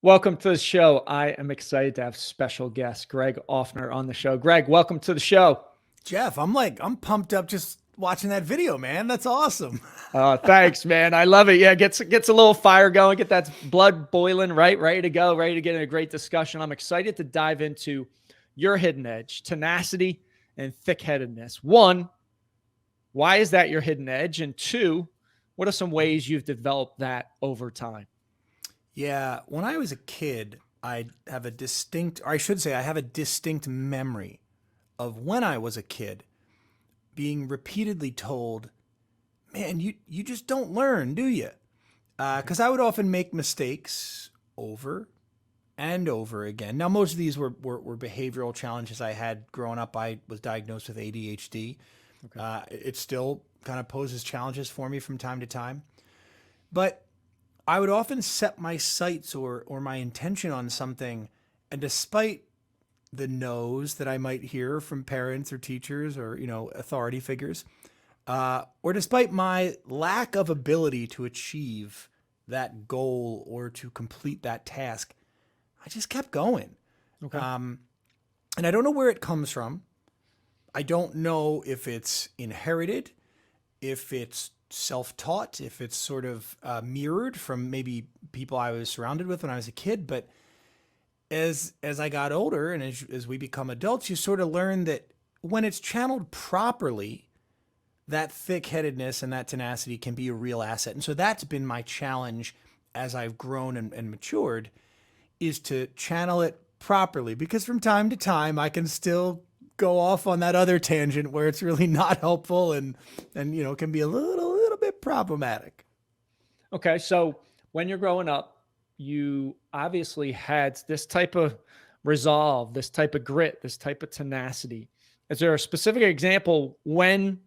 Welcome to the show. I am excited to have special guest Greg Offner on the show. Greg, welcome to the show. Jeff, I'm pumped up just watching that video, man. That's awesome. Thanks, man. I love it. Yeah, gets a little fire going, get that blood boiling, right? Ready to go, ready to get in a great discussion. I'm excited to dive into your hidden edge, tenacity and thick-headedness. One, why is that your hidden edge? And two, what are some ways you've developed that over time? Yeah, when I was a kid, I have a distinct, or I should say, I have a distinct memory of when I was a kid being repeatedly told, man, you just don't learn, do you? Because I would often make mistakes over and over again. Now, most of these were behavioral challenges I had growing up. I was diagnosed with ADHD. Okay. It still kind of poses challenges for me from time to time. But I would often set my sights or my intention on something, and despite the no's that I might hear from parents or teachers or authority figures, or despite my lack of ability to achieve that goal or to complete that task, I just kept going. Okay. And I don't know where it comes from. I don't know if it's inherited, if it's self-taught, if it's sort of mirrored from maybe people I was surrounded with when I was a kid. But as I got older and as we become adults, you sort of learn that when it's channeled properly, that thick-headedness and that tenacity can be a real asset. And so that's been my challenge as I've grown and matured, is to channel it properly, because from time to time I can still go off on that other tangent where it's really not helpful and can be a little bit problematic. Okay, so when you're growing up, you obviously had this type of resolve, this type of grit, this type of tenacity. Is there a specific example when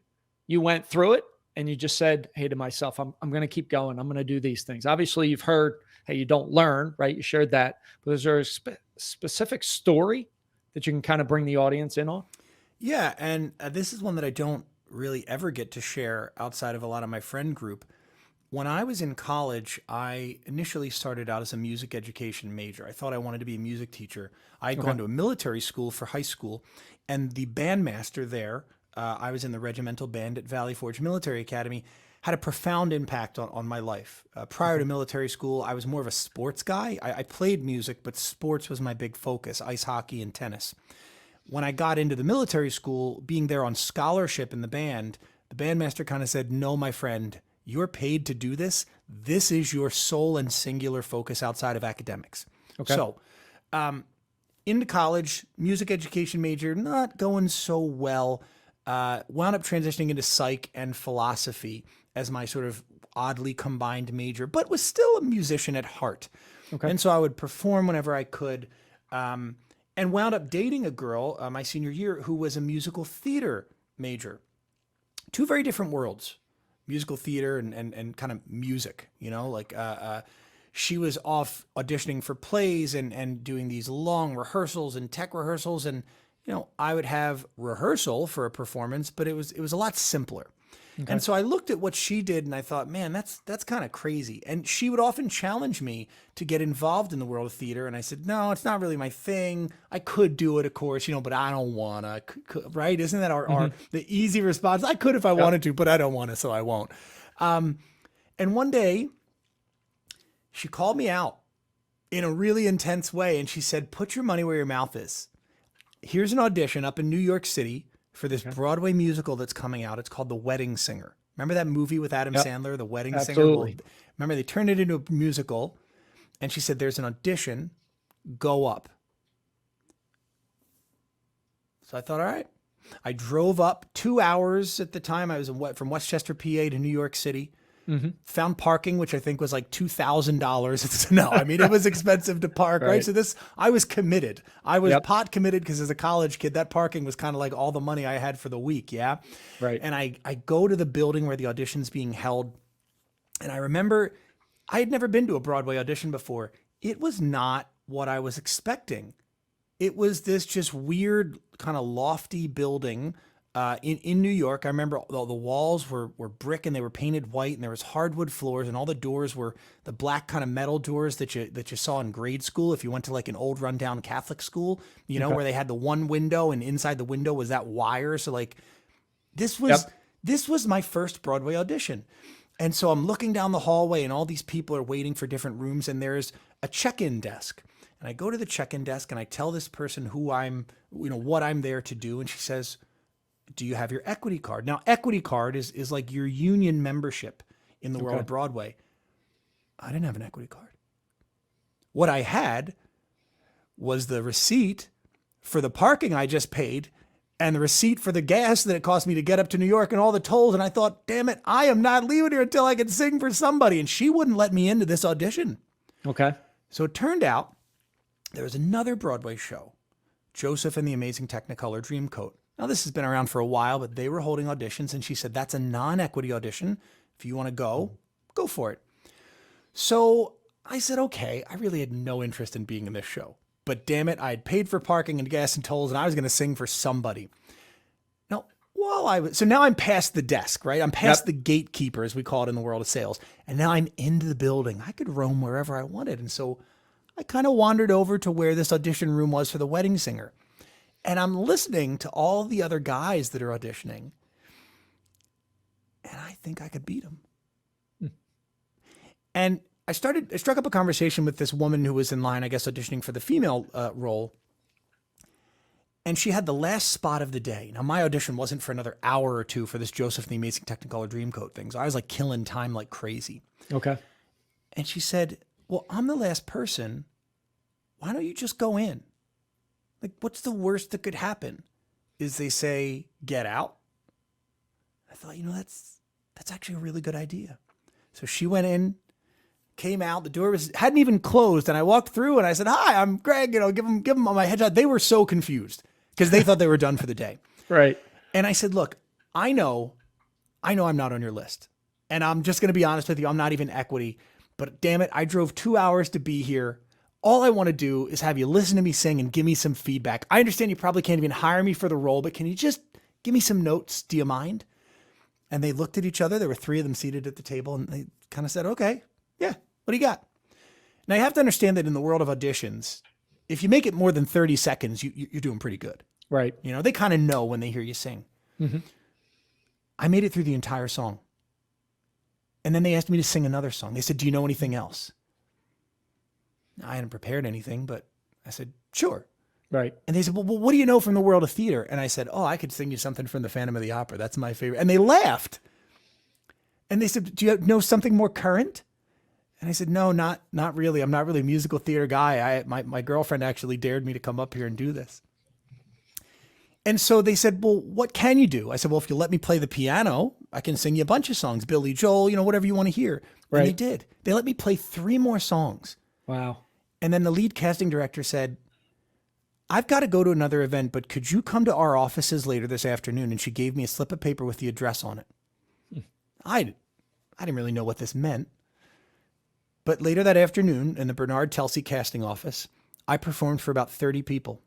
you went through it and you just said, hey, to myself, I'm going to keep going. I'm going to do these things. Obviously, you've heard, hey, you don't learn, right? You shared that. But is there a specific story that you can kind of bring the audience in on? Yeah, and this is one that I don't really ever get to share outside of a lot of my friend group. When I was in college, I initially started out as a music education major. I thought I wanted to be a music teacher. I had Okay. gone to a military school for high school, and the bandmaster there, I was in the regimental band at Valley Forge Military Academy, had a profound impact on my life. Prior Okay. to military school, I was more of a sports guy. I played music, but sports was my big focus, ice hockey and tennis. When I got into the military school, being there on scholarship in the bandmaster kind of said, no, my friend, you're paid to do this. This is your sole and singular focus outside of academics. Okay. So, into college, music education major, not going so well. Wound up transitioning into psych and philosophy as my sort of oddly combined major, but was still a musician at heart. Okay. And so I would perform whenever I could, and wound up dating a girl my senior year who was a musical theater major. Two very different worlds, musical theater and kind of music, she was off auditioning for plays and doing these long rehearsals and tech rehearsals. And, I would have rehearsal for a performance, but it was a lot simpler. Okay. And so I looked at what she did and I thought, man, that's kind of crazy. And she would often challenge me to get involved in the world of theater. And I said, no, it's not really my thing. I could do it, of course, but I don't want to, right? Isn't that our the easy response? I could if I wanted to, but I don't want to, so I won't. And one day she called me out in a really intense way. And she said, put your money where your mouth is. Here's an audition up in New York City for this Broadway musical that's coming out. It's called The Wedding Singer. Remember that movie with Adam Sandler, The Wedding Singer? Absolutely. Well, remember they turned it into a musical, and she said, there's an audition, go up. So I thought, all right. I drove up 2 hours at the time. I was from Westchester, PA to New York City. Found parking, which I think was like $2,000. No, I mean, it was expensive to park, right? So I was committed. I was pot committed because as a college kid, that parking was kind of like all the money I had for the week. Yeah. Right. And I go to the building where the audition's being held. And I remember I had never been to a Broadway audition before. It was not what I was expecting. It was this just weird kind of lofty building in New York. I remember the walls were brick and they were painted white, and there was hardwood floors, and all the doors were the black kind of metal doors that you saw in grade school if you went to like an old rundown Catholic school, where they had the one window and inside the window was that wire. So like this was my first Broadway audition. And so I'm looking down the hallway and all these people are waiting for different rooms, and there's a check-in desk. And I go to the check-in desk and I tell this person who I'm, what I'm there to do. And she says, do you have your equity card? Now, equity card is like your union membership in the world of Broadway. I didn't have an equity card. What I had was the receipt for the parking I just paid and the receipt for the gas that it cost me to get up to New York and all the tolls. And I thought, damn it, I am not leaving here until I can sing for somebody. And she wouldn't let me into this audition. Okay. So it turned out there was another Broadway show, Joseph and the Amazing Technicolor Dreamcoat. Now, this has been around for a while, but they were holding auditions, and she said, that's a non-equity audition. If you want to go for it. So I said, okay, I really had no interest in being in this show. But damn it, I had paid for parking and gas and tolls, and I was going to sing for somebody. Now, so now I'm past the desk, right? I'm past the gatekeeper, as we call it in the world of sales. And now I'm into the building. I could roam wherever I wanted. And so I kind of wandered over to where this audition room was for the wedding singer. And I'm listening to all the other guys that are auditioning. And I think I could beat them. And I struck up a conversation with this woman who was in line, I guess, auditioning for the female role. And she had the last spot of the day. Now, my audition wasn't for another hour or two for this Joseph and the Amazing Technicolor Dreamcoat thing. So I was like killing time like crazy. Okay. And she said, well, I'm the last person. Why don't you just go in? Like, what's the worst that could happen? Is they say, get out? I thought, that's actually a really good idea. So she went in, came out, the door hadn't even closed. And I walked through and I said, hi, I'm Greg, give them my headshot. They were so confused because they thought they were done for the day. Right. And I said, look, I know I'm not on your list. And I'm just going to be honest with you. I'm not even equity. But damn it, I drove 2 hours to be here. All I want to do is have you listen to me sing and give me some feedback. I understand you probably can't even hire me for the role, but can you just give me some notes? Do you mind? And they looked at each other. There were three of them seated at the table, and they kind of said, okay, yeah, what do you got? Now, you have to understand that in the world of auditions, if you make it more than 30 seconds, you're doing pretty good. Right. They kind of know when they hear you sing. Mm-hmm. I made it through the entire song. And then they asked me to sing another song. They said, do you know anything else? I hadn't prepared anything, but I said, sure. Right. And they said, well, what do you know from the world of theater? And I said, I could sing you something from the Phantom of the Opera. That's my favorite. And they laughed. And they said, do you know something more current? And I said, no, not really. I'm not really a musical theater guy. My girlfriend actually dared me to come up here and do this. And so they said, well, what can you do? I said, well, if you let me play the piano, I can sing you a bunch of songs, Billy Joel, whatever you want to hear. Right. And they did. They let me play 3 more songs. Wow. And then the lead casting director said, I've got to go to another event, but could you come to our offices later this afternoon? And she gave me a slip of paper with the address on it. I didn't really know what this meant. But later that afternoon in the Bernard Telsey casting office, I performed for about 30 people.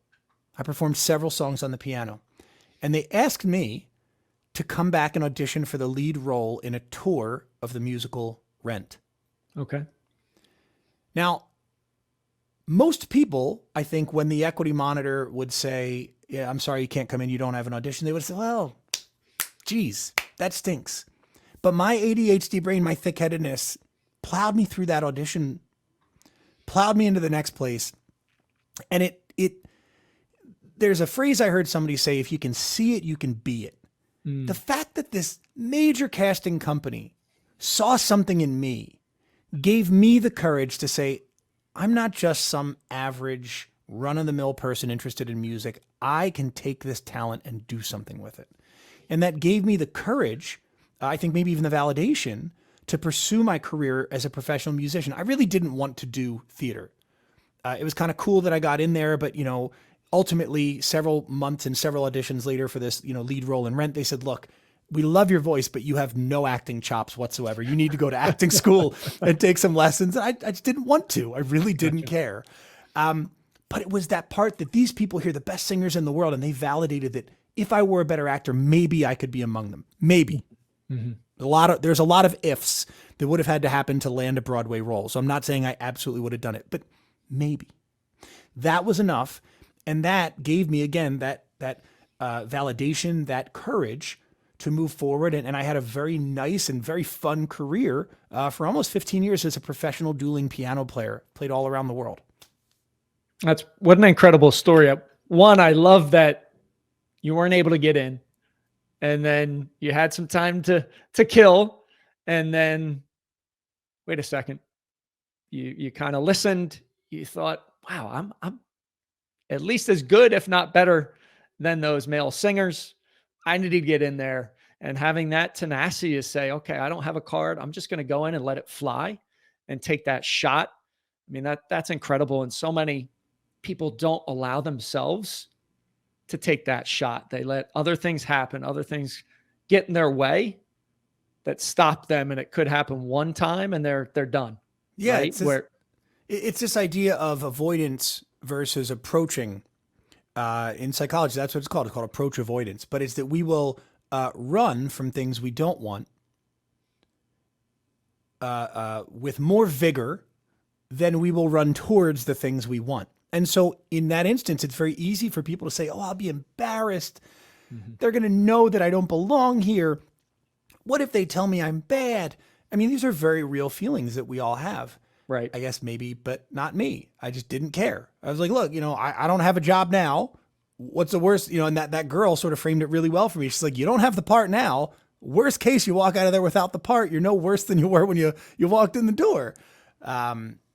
I performed several songs on the piano. And they asked me to come back and audition for the lead role in a tour of the musical Rent. Okay. Now, most people, I think, when the equity monitor would say, yeah, I'm sorry, you can't come in, you don't have an audition, they would say, well, geez, that stinks. But my ADHD brain, my thick-headedness, plowed me through that audition, plowed me into the next place. And there's a phrase I heard somebody say, if you can see it, you can be it. Mm. The fact that this major casting company saw something in me gave me the courage to say, I'm not just some average run-of-the-mill person interested in music. I can take this talent and do something with it. And that gave me the courage, I think maybe even the validation, to pursue my career as a professional musician. I really didn't want to do theater. It was kind of cool that I got in there, but, ultimately several months and several auditions later for this, lead role in Rent, they said, look, we love your voice, but you have no acting chops whatsoever. You need to go to acting school and take some lessons. I just didn't want to. I really didn't care. But it was that part that these people here, the best singers in the world, and they validated that if I were a better actor, maybe I could be among them. Maybe. Mhm. There's a lot of ifs that would have had to happen to land a Broadway role. So I'm not saying I absolutely would have done it, but maybe. That was enough. And that gave me, again, that validation, that courage to move forward. And I had a very nice and very fun career for almost 15 years as a professional dueling piano player. Played all around the world. That's what an incredible story. One, I love that you weren't able to get in, and then you had some time to kill, and then wait a second, you kind of listened. You thought, wow, I'm at least as good, if not better, than those male singers. I need to get in there. And having that tenacity to say, okay, I don't have a card. I'm just going to go in and let it fly and take that shot. I mean, that's incredible. And so many people don't allow themselves to take that shot. They let other things happen, other things get in their way that stop them. And it could happen one time and they're done. Yeah, Right. it's this idea of avoidance versus approaching. In psychology, that's what it's called. It's called approach avoidance. But it's that we will run from things we don't want with more vigor than we will run towards the things we want. And so in that instance, it's very easy for people to say, oh, I'll be embarrassed. Mhm. They're going to know that I don't belong here. What if they tell me I'm bad? I mean, these are very real feelings that we all have. Right. I guess maybe, but not me. I just didn't care. I was like, look, I don't have a job now. What's the worst? And that girl sort of framed it really well for me. She's like, you don't have the part now. Worst case, you walk out of there without the part. You're no worse than you were when you walked in the door.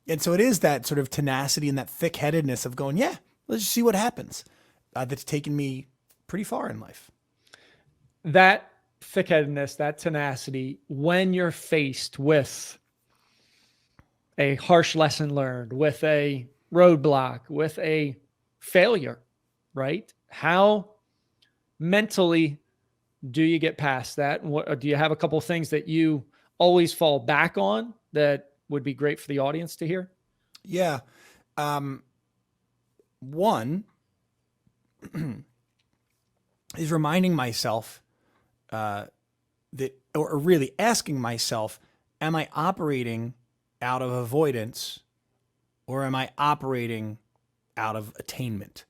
And so it is that sort of tenacity and that thick-headedness of going, yeah, let's just see what happens. That's taken me pretty far in life. That thick-headedness, that tenacity, when you're faced with a harsh lesson learned, with a roadblock, with a failure, right? How mentally do you get past that? And what, do you have a couple of things that you always fall back on that would be great for the audience to hear? Yeah. One is reminding myself that, or really asking myself, am I operating out of avoidance or am I operating out of attainment?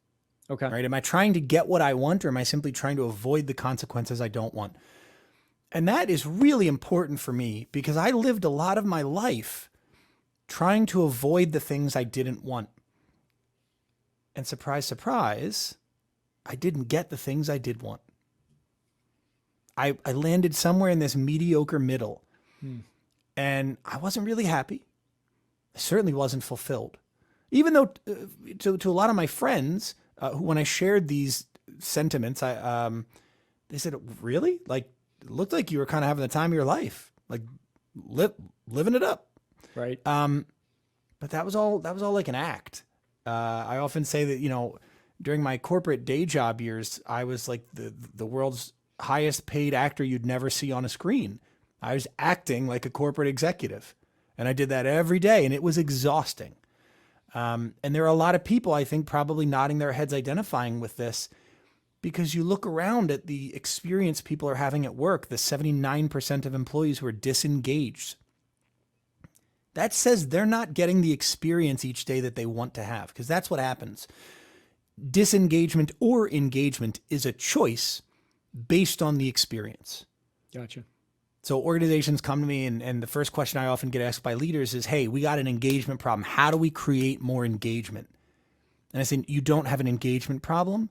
Okay. Right? Am I trying to get what I want or am I simply trying to avoid the consequences I don't want? And that is really important for me because I lived a lot of my life trying to avoid the things I didn't want. And surprise, surprise, I didn't get the things I did want. I landed somewhere in this mediocre middle. And I wasn't really happy. I certainly wasn't fulfilled. Even though to a lot of my friends, who, when I shared these sentiments, they said, really? Like, it looked like you were kind of having the time of your life, like living it up. Right. But that was all like an act. I often say that, during my corporate day job years, I was like the world's highest paid actor you'd never see on a screen. I was acting like a corporate executive and I did that every day and it was exhausting. And there are a lot of people, I think, probably nodding their heads identifying with this because you look around at the experience people are having at work, the 79% of employees who are disengaged. That says they're not getting the experience each day that they want to have, because that's what happens. Disengagement or engagement is a choice based on the experience. Gotcha. So organizations come to me and the first question I often get asked by leaders is, hey, we got an engagement problem. How do we create more engagement? And I say, you don't have an engagement problem.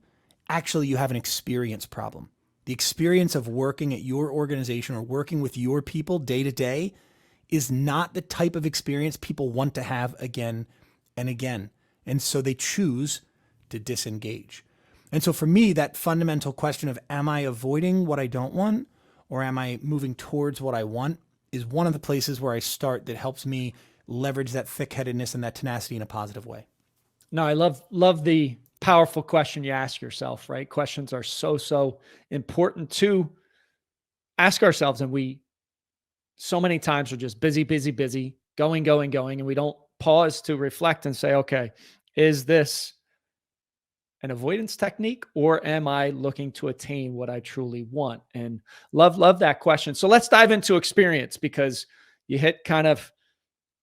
Actually, you have an experience problem. The experience of working at your organization or working with your people day to day is not the type of experience people want to have again and again. And so they choose to disengage. And so for me, that fundamental question of, am I avoiding what I don't want or am I moving towards what I want, is one of the places where I start that helps me leverage that thick-headedness and that tenacity in a positive way. No, I love the powerful question you ask yourself, right? Questions are so important to ask ourselves. And we so many times are just busy, going. And we don't pause to reflect and say, okay, is this an avoidance technique, or am I looking to attain what I truly want? And love that question. So let's dive into experience, because you hit kind of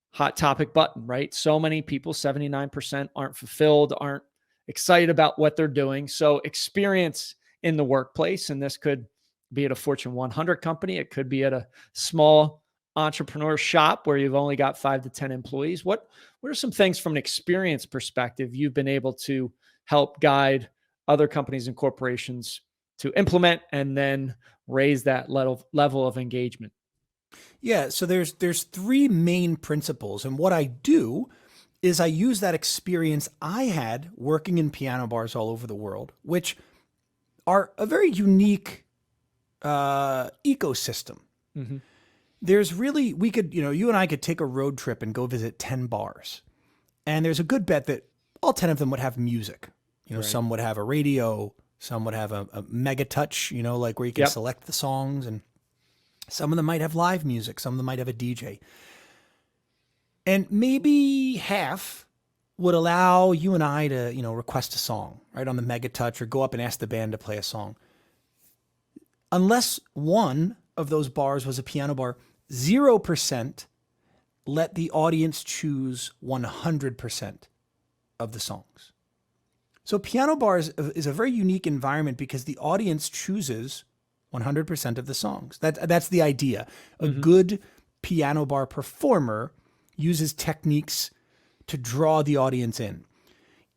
hot topic button, right? So many people, 79% aren't fulfilled, aren't excited about what they're doing. So experience in the workplace, and this could be at a Fortune 100 company. It could be at a small entrepreneur shop where you've only got 5 to 10 employees. What are some things from an experience perspective you've been able to help guide other companies and corporations to implement and then raise that level of engagement? Yeah, so there's three main principles, and what I do is I use that experience I had working in piano bars all over the world, which are a very unique ecosystem. Mm-hmm. There's really, we could, you and I could take a road trip and go visit 10 bars, and there's a good bet that all 10 of them would have music. Right. Some would have a radio, some would have a mega touch, like where you can Yep. select the songs, and some of them might have live music, some of them might have a DJ. And maybe half would allow you and I to, request a song, right, on the mega touch, or go up and ask the band to play a song. Unless one of those bars was a piano bar, 0% let the audience choose 100% of the songs. So piano bars is a very unique environment because the audience chooses 100% of the songs. That's the idea. A good piano bar performer uses techniques to draw the audience in.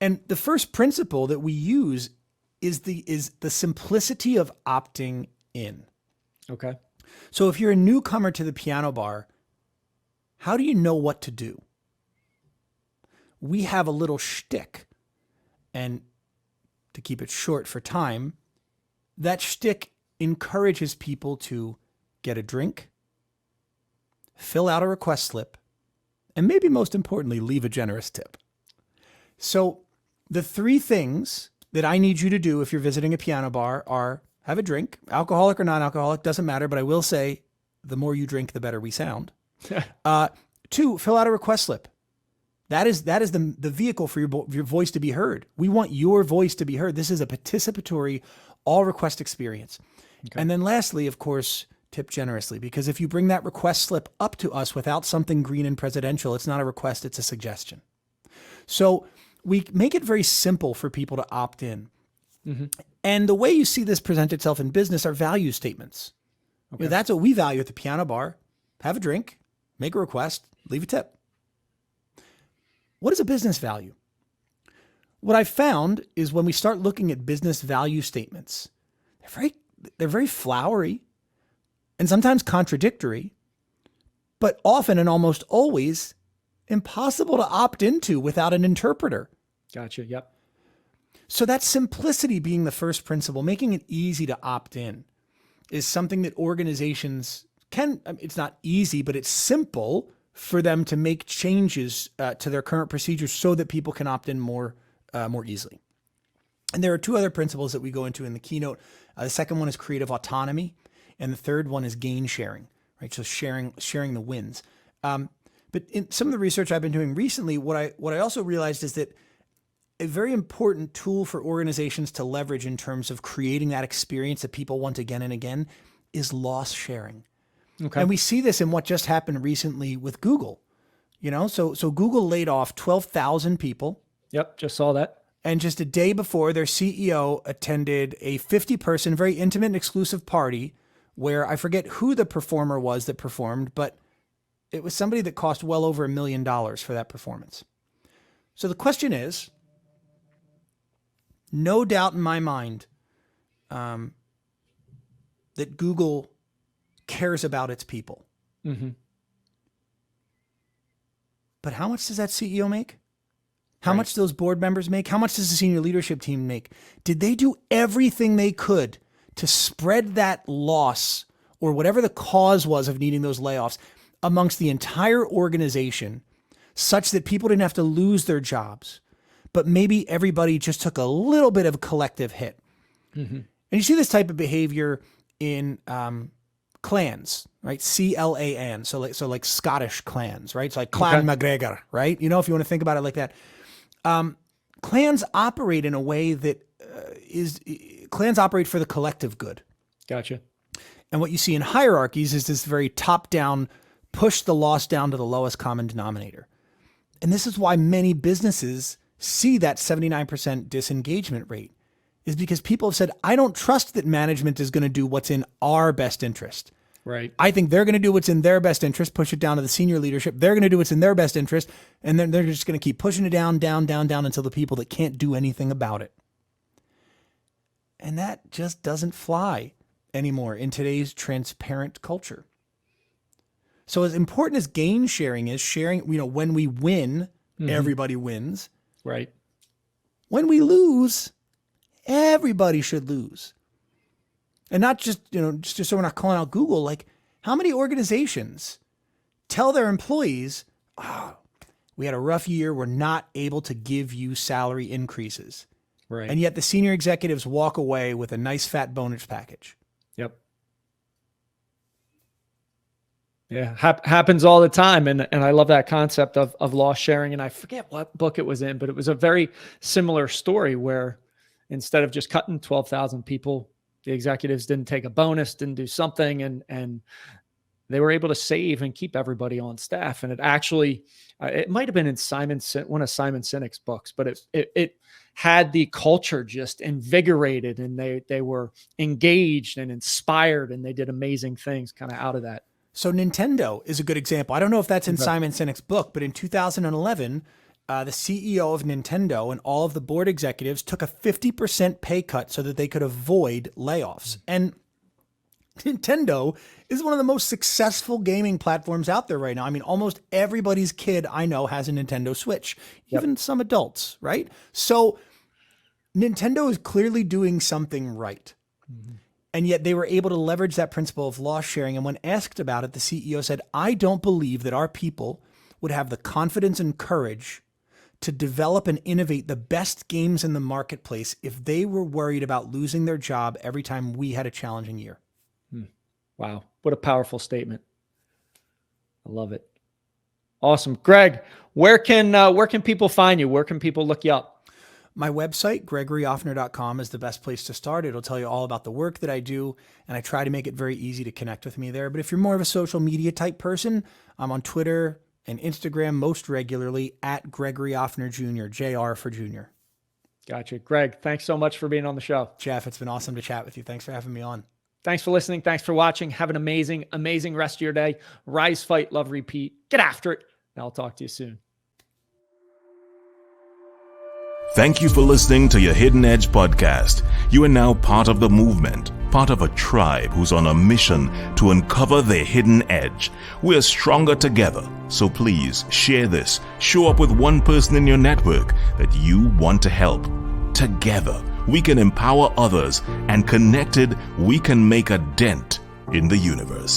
And the first principle that we use is the simplicity of opting in. Okay. So if you're a newcomer to the piano bar, how do you know what to do? We have a little shtick. And to keep it short for time, that shtick encourages people to get a drink, fill out a request slip, and maybe most importantly, leave a generous tip. So the three things that I need you to do if you're visiting a piano bar are have a drink, alcoholic or non-alcoholic, doesn't matter, but I will say the more you drink, the better we sound. 2, fill out a request slip. That is the vehicle for your voice to be heard. We want your voice to be heard. This is a participatory, all request experience. Okay. And then lastly, of course, tip generously, because if you bring that request slip up to us without something green and presidential, it's not a request, it's a suggestion. So we make it very simple for people to opt in. Mm-hmm. And the way you see this present itself in business are value statements. Okay. That's what we value at the piano bar. Have a drink, make a request, leave a tip. What is a business value? What I found is when we start looking at business value statements, they're very flowery and sometimes contradictory, but often and almost always impossible to opt into without an interpreter. Gotcha. Yep. So that simplicity being the first principle, making it easy to opt in, is something that organizations can, it's not easy, but it's simple for them to make changes to their current procedures so that people can opt in more easily. And there are 2 other principles that we go into in the keynote. The second one is creative autonomy, and the third one is gain sharing, right? So sharing the wins. But in some of the research I've been doing recently, what I also realized is that a very important tool for organizations to leverage in terms of creating that experience that people want again and again is loss sharing. Okay. And we see this in what just happened recently with Google. So Google laid off 12,000 people. Yep, just saw that. And just a day before, their CEO attended a 50-person, very intimate and exclusive party where I forget who the performer was that performed, but it was somebody that cost well over $1 million for that performance. So the question is, no doubt in my mind that Google cares about its people. Mm-hmm. But how much does that CEO make? How much do those board members make? How much does the senior leadership team make? Did they do everything they could to spread that loss or whatever the cause was of needing those layoffs amongst the entire organization such that people didn't have to lose their jobs, but maybe everybody just took a little bit of a collective hit? Mm-hmm. And you see this type of behavior in clans, right? CLAN. So like Scottish clans, right? So like Clan MacGregor, right? If you want to think about it like that. clans operate in a way that clans operate for the collective good. Gotcha. And what you see in hierarchies is this very top-down, push the loss down to the lowest common denominator. And this is why many businesses see that 79% disengagement rate, is because people have said, I don't trust that management is going to do what's in our best interest. Right. I think they're going to do what's in their best interest, push it down to the senior leadership. They're going to do what's in their best interest. And then they're just going to keep pushing it down, down, down, down until the people that can't do anything about it. And that just doesn't fly anymore in today's transparent culture. So as important as gain sharing is, sharing, when we win, everybody wins. Right. When we lose, everybody should lose. And not just, just so we're not calling out Google, like how many organizations tell their employees, we had a rough year, we're not able to give you salary increases. Right. And yet the senior executives walk away with a nice fat bonus package. Yep. Yeah, happens all the time. And I love that concept of loss sharing. And I forget what book it was in, but it was a very similar story where instead of just cutting 12,000 people, the executives didn't take a bonus, didn't do something, and they were able to save and keep everybody on staff. And it actually, it might have been in one of Simon Sinek's books, but it had the culture just invigorated, and they were engaged and inspired, and they did amazing things kind of out of that. So Nintendo is a good example. I don't know if that's in Simon Sinek's book, but in 2011, the CEO of Nintendo and all of the board executives took a 50% pay cut so that they could avoid layoffs. And Nintendo is one of the most successful gaming platforms out there right now. I mean, almost everybody's kid I know has a Nintendo Switch, even some adults, right? So Nintendo is clearly doing something right. And yet they were able to leverage that principle of loss sharing. And when asked about it, the CEO said, I don't believe that our people would have the confidence and courage to develop and innovate the best games in the marketplace if they were worried about losing their job every time we had a challenging year. Wow. What a powerful statement. I love it. Awesome. Greg, where can people find you? Where can people look you up? My website, GregoryOffner.com, is the best place to start. It'll tell you all about the work that I do, and I try to make it very easy to connect with me there. But if you're more of a social media type person, I'm on Twitter and Instagram most regularly at Gregory Offner Jr., JR for Junior. Gotcha. Greg, thanks so much for being on the show. Jeff, it's been awesome to chat with you. Thanks for having me on. Thanks for listening. Thanks for watching. Have an amazing, amazing rest of your day. Rise, fight, love, repeat. Get after it. And I'll talk to you soon. Thank you for listening to your Hidden Edge podcast. You are now part of the movement, part of a tribe who's on a mission to uncover their hidden edge. We are stronger together, so please share this. Show up with one person in your network that you want to help. Together, we can empower others, and connected, we can make a dent in the universe.